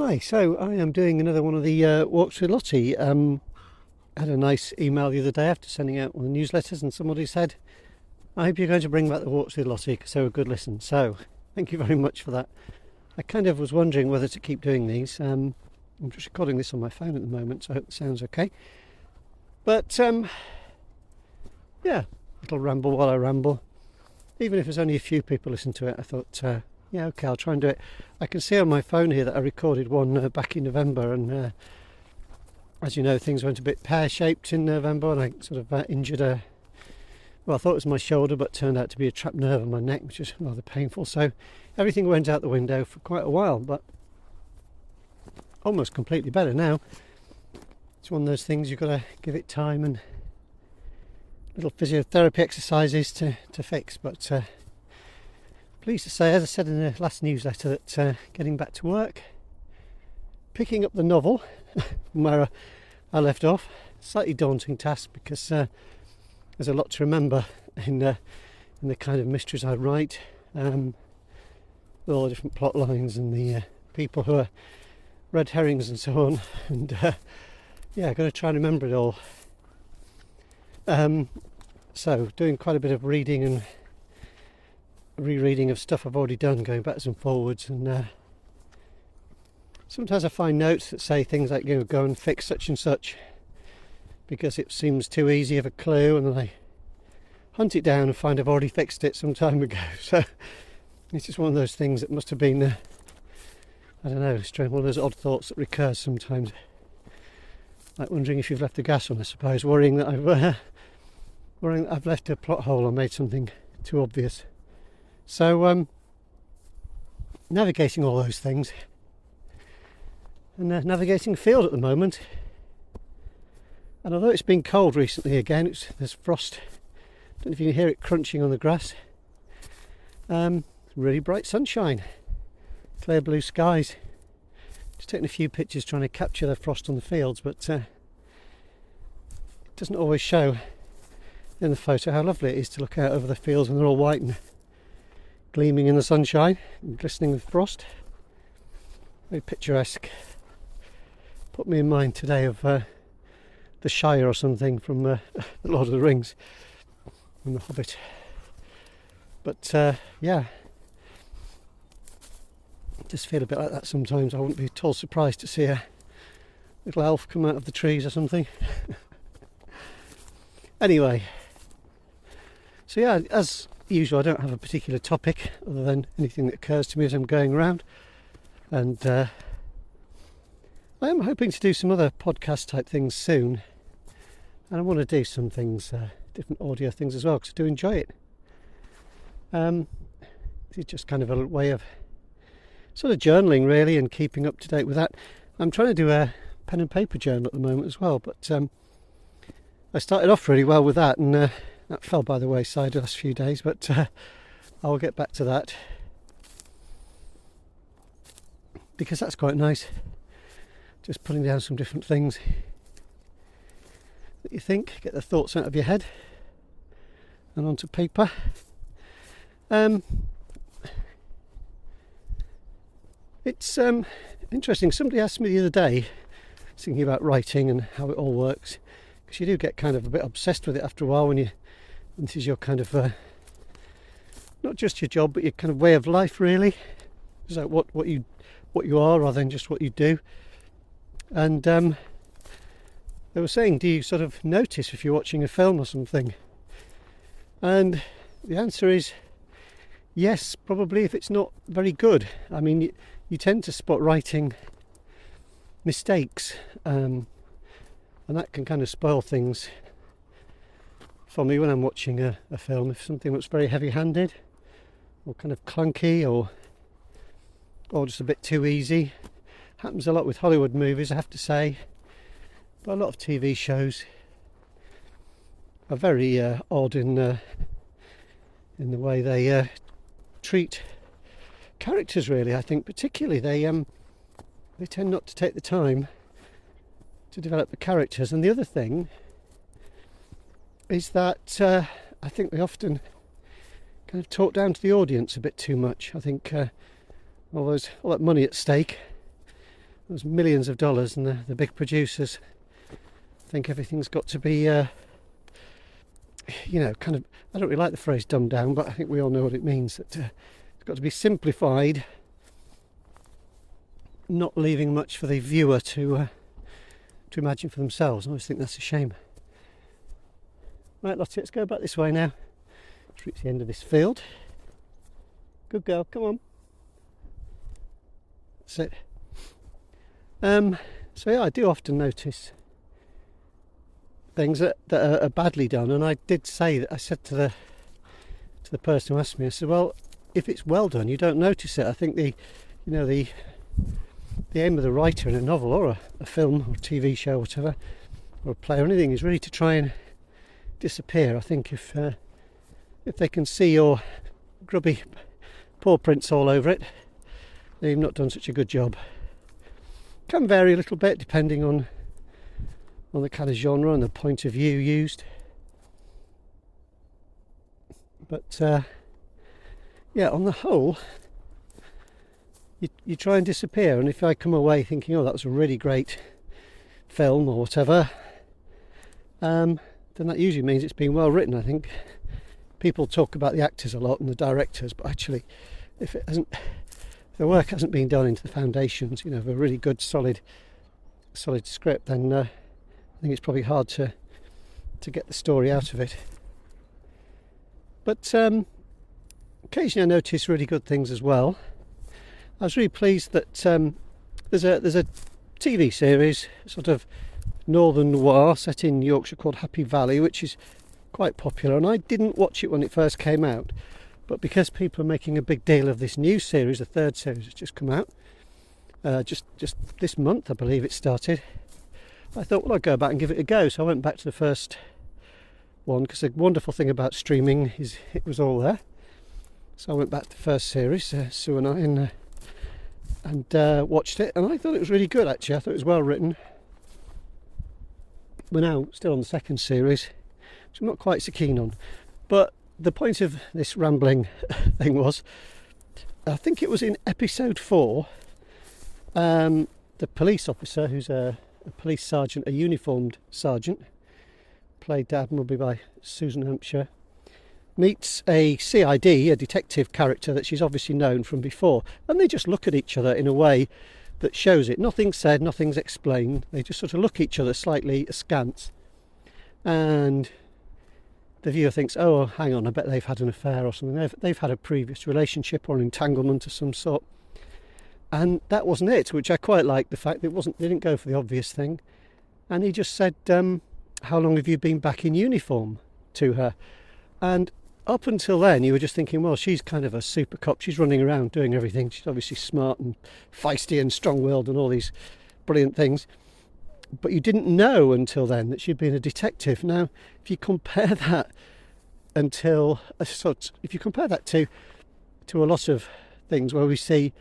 Hi, so I am doing another one of the walks with Lottie. I had a nice email the other day after sending out one of the newsletters, and somebody said, I hope you're going to bring back the walks with Lottie because they were a good listen. So thank you very much for that. I kind of was wondering whether to keep doing these. I'm just recording this on my phone at the moment, so I hope it sounds okay. But yeah, little ramble while I ramble. Even if there's only a few people listen to it, I thought, yeah, okay, I'll try and do it. I can see on my phone here that I recorded one back in November, and as you know, things went a bit pear-shaped in November, and I sort of injured well, I thought it was my shoulder, but turned out to be a trapped nerve in my neck, which is rather painful. So everything went out the window for quite a while, but almost completely better now. It's one of those things you've got to give it time and little physiotherapy exercises to fix, but pleased to say, as I said in the last newsletter, that getting back to work, picking up the novel from where I left off, slightly daunting task because there's a lot to remember in the kind of mysteries I write, with all the different plot lines and the people who are red herrings and so on, and yeah, I've got to try and remember it all. So doing quite a bit of reading and rereading of stuff I've already done, going backwards and forwards, and sometimes I find notes that say things like, you know, go and fix such and such, because it seems too easy of a clue, and then I hunt it down and find I've already fixed it some time ago. So it's just one of those things that must have been I don't know, one of those odd thoughts that recurs sometimes, like wondering if you've left the gas on, I suppose, worrying that I've left a plot hole or made something too obvious. So navigating all those things, and navigating a field at the moment. And although it's been cold recently again, there's frost. Don't know if you can hear it crunching on the grass. Really bright sunshine, clear blue skies. Just taking a few pictures trying to capture the frost on the fields, but it doesn't always show in the photo how lovely it is to look out over the fields when they're all white and gleaming in the sunshine and glistening with frost. Very picturesque. Put me in mind today of the Shire or something from the Lord of the Rings and the Hobbit. But yeah, I just feel a bit like that sometimes. I wouldn't be at all surprised to see a little elf come out of the trees or something. Anyway, so yeah, as usual, I don't have a particular topic other than anything that occurs to me as I'm going around, and I am hoping to do some other podcast type things soon, and I want to do some things, different audio things as well, because I do enjoy it. It's just kind of a way of sort of journaling really, and keeping up to date with that. I'm trying to do a pen and paper journal at the moment as well, but I started off really well with that, and that fell by the wayside the last few days, but I'll get back to that, because that's quite nice, just putting down some different things that you think, get the thoughts out of your head and onto paper. It's interesting. Somebody asked me the other day, thinking about writing and how it all works, because you do get kind of a bit obsessed with it after a while when this is your kind of not just your job, but your kind of way of life really. It's like what you are rather than just what you do. And they were saying, do you sort of notice if you're watching a film or something? And the answer is yes, probably, if it's not very good. I mean, you tend to spot writing mistakes, and that can kind of spoil things for me when I'm watching a film. If something looks very heavy-handed or kind of clunky or just a bit too easy. Happens a lot with Hollywood movies, I have to say, but a lot of TV shows are very odd in the way they treat characters really. I think particularly they tend not to take the time to develop the characters. And the other thing is that I think they often kind of talk down to the audience a bit too much. I think all that money at stake, those millions of dollars, and the big producers think everything's got to be, kind of, I don't really like the phrase dumbed down, but I think we all know what it means, that it's got to be simplified, not leaving much for the viewer to imagine for themselves. I always think that's a shame. Right, Lottie, let's go back this way now. Let's reach the end of this field. Good girl, come on. That's it. So yeah, I do often notice things that are badly done, and I did say that. I said to the person who asked me, I said, well, if it's well done, you don't notice it. I think the aim of the writer in a novel or a film or TV show or whatever, or a play or anything, is really to try and disappear. I think if they can see your grubby paw prints all over it, they've not done such a good job. Can vary a little bit depending on the kind of genre and the point of view used, but yeah, on the whole, you try and disappear. And if I come away thinking, oh, that was a really great film or whatever, then that usually means it's been well written. I think people talk about the actors a lot and the directors, but actually, if the work hasn't been done into the foundations, of a really good solid script, then I think it's probably hard to get the story out of it. But occasionally I notice really good things as well. I was really pleased that there's a TV series, sort of northern noir, set in Yorkshire, called Happy Valley, which is quite popular, and I didn't watch it when it first came out, but because people are making a big deal of this new series, the third series has just come out, just this month I believe it started, I thought, well, I'll go back and give it a go. So I went back to the first one, because the wonderful thing about streaming is it was all there. So I went back to the first series, Sue and I, and watched it, and I thought it was really good, actually. I thought it was well written. We're now still on the second series, which I'm not quite so keen on. But the point of this rambling thing was, I think it was in episode 4, the police officer, who's a police sergeant, a uniformed sergeant, played admirably by Susan Hampshire, meets a CID, a detective character that she's obviously known from before, and they just look at each other in a way that shows it. Nothing's said, nothing's explained. They just sort of look at each other slightly askance, and the viewer thinks, oh, hang on, I bet they've had an affair or something. They've had a previous relationship or an entanglement of some sort. And that wasn't it, which I quite liked, the fact that they didn't go for the obvious thing. And he just said, how long have you been back in uniform, to her? And up until then, you were just thinking, well, she's kind of a super cop. She's running around doing everything. She's obviously smart and feisty and strong-willed and all these brilliant things. But you didn't know until then that she'd been a detective. Now, if you compare that to a lot of things where we see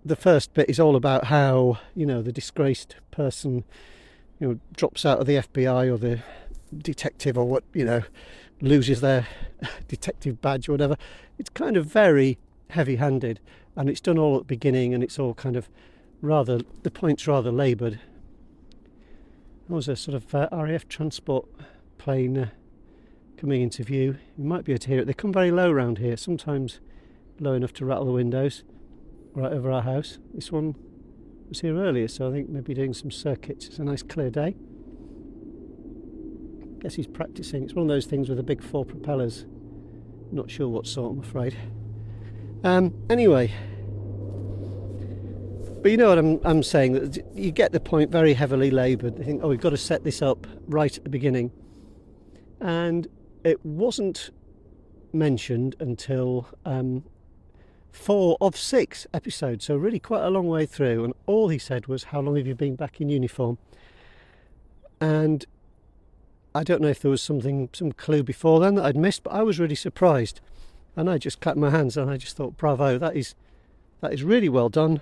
the first bit is all about how, the disgraced person, drops out of the FBI or the detective or what, loses their detective badge or whatever. It's kind of very heavy-handed, and it's done all at the beginning, and it's all kind of the point's rather laboured. There was a sort of RAF transport plane coming into view. You might be able to hear it. They come very low around here, sometimes low enough to rattle the windows right over our house. This one was here earlier, so I think maybe doing some circuits. It's a nice clear day. Guess he's practicing. It's one of those things with the big 4 propellers. Not sure what sort, I'm afraid. Anyway, but you know what I'm saying, that you get the point, very heavily laboured. They think, oh, we've got to set this up right at the beginning. And it wasn't mentioned until 4 of 6 episodes, so really quite a long way through, and all he said was, how long have you been back in uniform? And I don't know if there was some clue before then that I'd missed, but I was really surprised, and I just clapped my hands and I just thought, bravo, that is really well done.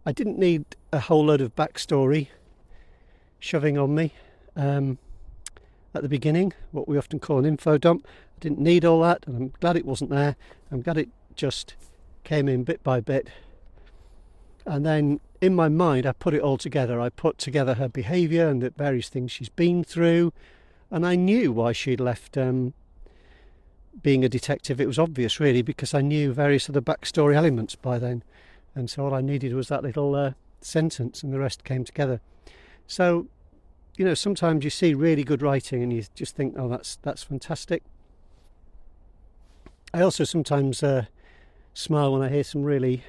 I didn't need a whole load of backstory shoving on me at the beginning, what we often call an info dump. I didn't need all that, and I'm glad it wasn't there. I'm glad it just came in bit by bit. And then in my mind, I put it all together. I put together her behaviour and the various things she's been through. And I knew why she'd left being a detective. It was obvious, really, because I knew various other backstory elements by then. And so all I needed was that little sentence, and the rest came together. So, you know, sometimes you see really good writing and you just think, oh, that's fantastic. I also sometimes smile when I hear some really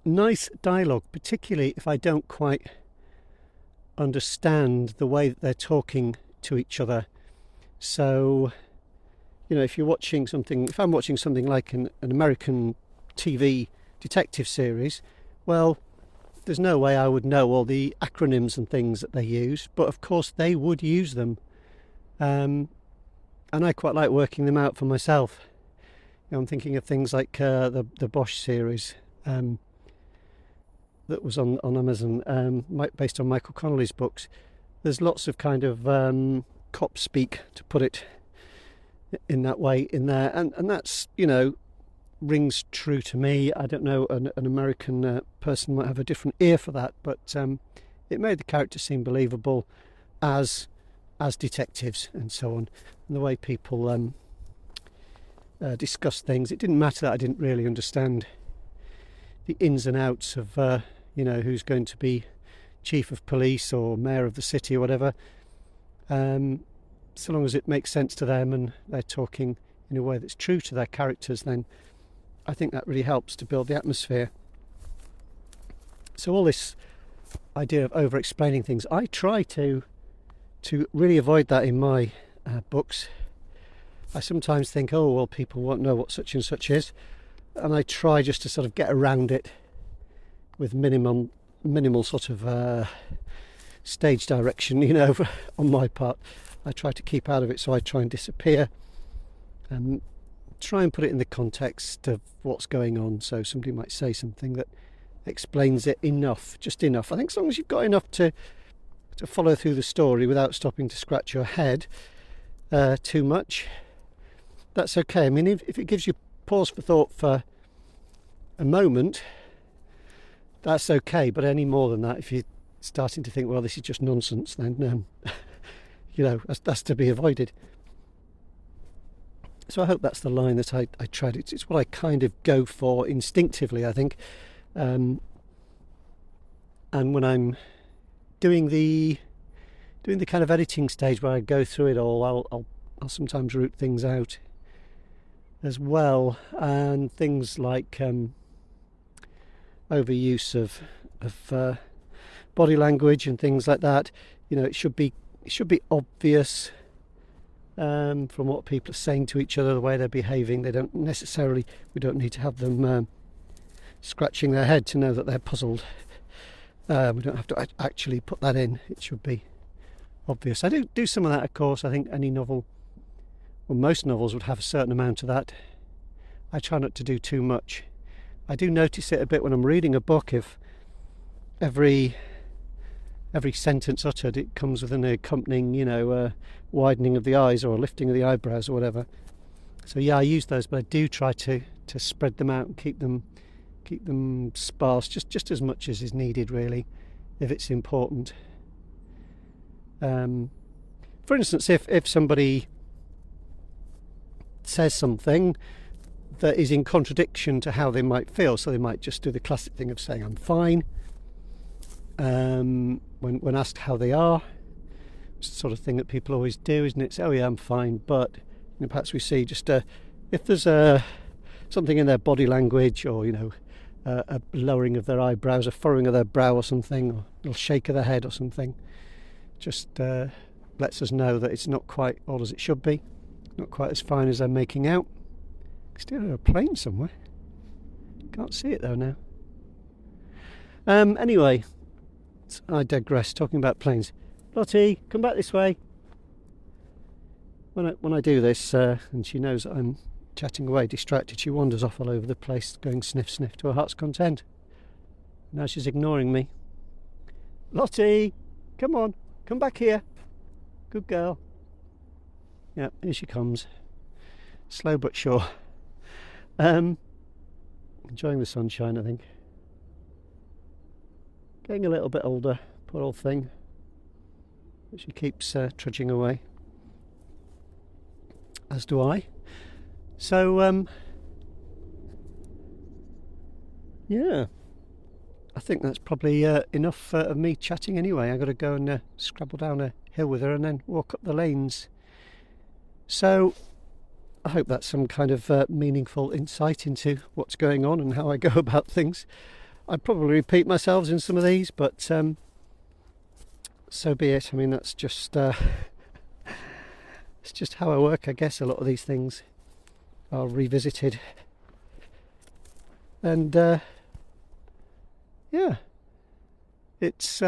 nice dialogue, particularly if I don't quite understand the way that they're talking to each other. So, you know, if I'm watching something like an American TV detective series, well, there's no way I would know all the acronyms and things that they use, but of course they would use them. And I quite like working them out for myself. You know, I'm thinking of things like the Bosch series that was on Amazon, based on Michael Connelly's books. There's lots of kind of cop speak, to put it in that way, in there, and that's, you know, rings true to me. I don't know, an American person might have a different ear for that, but it made the characters seem believable as detectives and so on, and the way people discuss things. It didn't matter that I didn't really understand the ins and outs of you know, who's going to be chief of police or mayor of the city or whatever, so long as it makes sense to them and they're talking in a way that's true to their characters, then I think that really helps to build the atmosphere. So all this idea of over-explaining things, I try to really avoid that in my books. I sometimes think, oh, well, people won't know what such and such is, and I try just to sort of get around it with minimal sort of stage direction, you know, on my part. I try to keep out of it, so I try and disappear and try and put it in the context of what's going on. So somebody might say something that explains it enough, just enough. I think as long as you've got enough to follow through the story without stopping to scratch your head too much, that's okay. I mean, if it gives you pause for thought for a moment, that's okay, but any more than that, if you're starting to think, well, this is just nonsense, then you know, that's to be avoided. So I hope that's the line that I tried. It's what I kind of go for instinctively, I think. And when I'm doing the kind of editing stage where I go through it all, I'll sometimes root things out as well, and things like overuse of body language and things like that. You know, it should be obvious from what people are saying to each other, the way they're behaving. We don't need to have them scratching their head to know that they're puzzled. We don't have to actually put that in. It should be obvious. I do some of that, of course. I think any novel, well, most novels would have a certain amount of that. I try not to do too much. I do notice it a bit when I'm reading a book, if every sentence uttered, it comes with an accompanying, you know, widening of the eyes or a lifting of the eyebrows or whatever. So yeah, I use those, but I do try to spread them out and keep them sparse, just as much as is needed, really, if it's important. For instance, if somebody says something that is in contradiction to how they might feel, so they might just do the classic thing of saying, I'm fine, when asked how they are. It's the sort of thing that people always do, isn't it? Say, oh yeah, I'm fine, but you know, perhaps we see just if there's something in their body language, or, you know, a lowering of their eyebrows, a furrowing of their brow or something, or a little shake of the head or something, just lets us know that it's not quite all as it should be, not quite as fine as they're making out. Still have a plane somewhere, can't see it though now. Anyway, I digress. Talking about planes, Lottie, come back this way. When I do this, and she knows that I'm chatting away, distracted, she wanders off all over the place, going sniff sniff to her heart's content. Now she's ignoring me. Lottie, come on, come back here. Good girl. Yeah, here she comes. Slow but sure. Enjoying the sunshine, I think. Getting a little bit older, poor old thing. But she keeps trudging away. As do I. So, yeah. I think that's probably enough of me chatting anyway. I've got to go and scrabble down a hill with her and then walk up the lanes. So I hope that's some kind of meaningful insight into what's going on and how I go about things. I'd probably repeat myself in some of these, but so be it. I mean, that's just it's just how I work, I guess. A lot of these things are revisited, and yeah, it's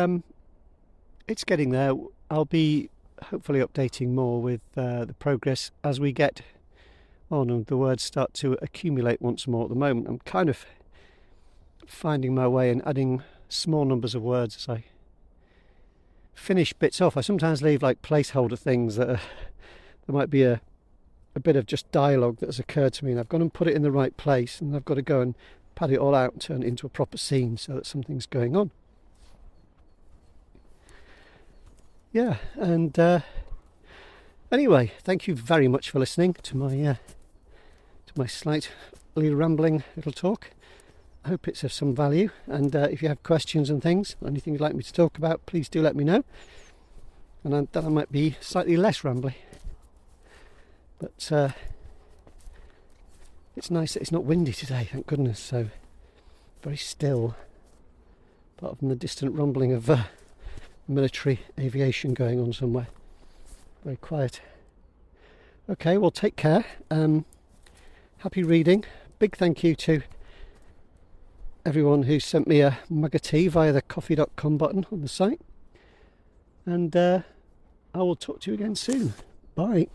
getting there. I'll be hopefully updating more with the progress as we get on and the words start to accumulate once more. At the moment, I'm kind of finding my way and adding small numbers of words as I finish bits off. I sometimes leave like placeholder things that there might be a bit of just dialogue that has occurred to me, and I've gone and put it in the right place, and I've got to go and pad it all out and turn it into a proper scene so that something's going on. Yeah, and anyway, thank you very much for listening to my slightly rambling little talk. I hope it's of some value, and if you have questions and things, anything you'd like me to talk about, please do let me know, and then I might be slightly less rambly. But it's nice that it's not windy today, thank goodness. So very still, apart from the distant rumbling of military aviation going on somewhere. Very quiet. Okay, well, take care. Happy reading. Big thank you to everyone who sent me a mug of tea via the coffee.com button on the site. And I will talk to you again soon. Bye.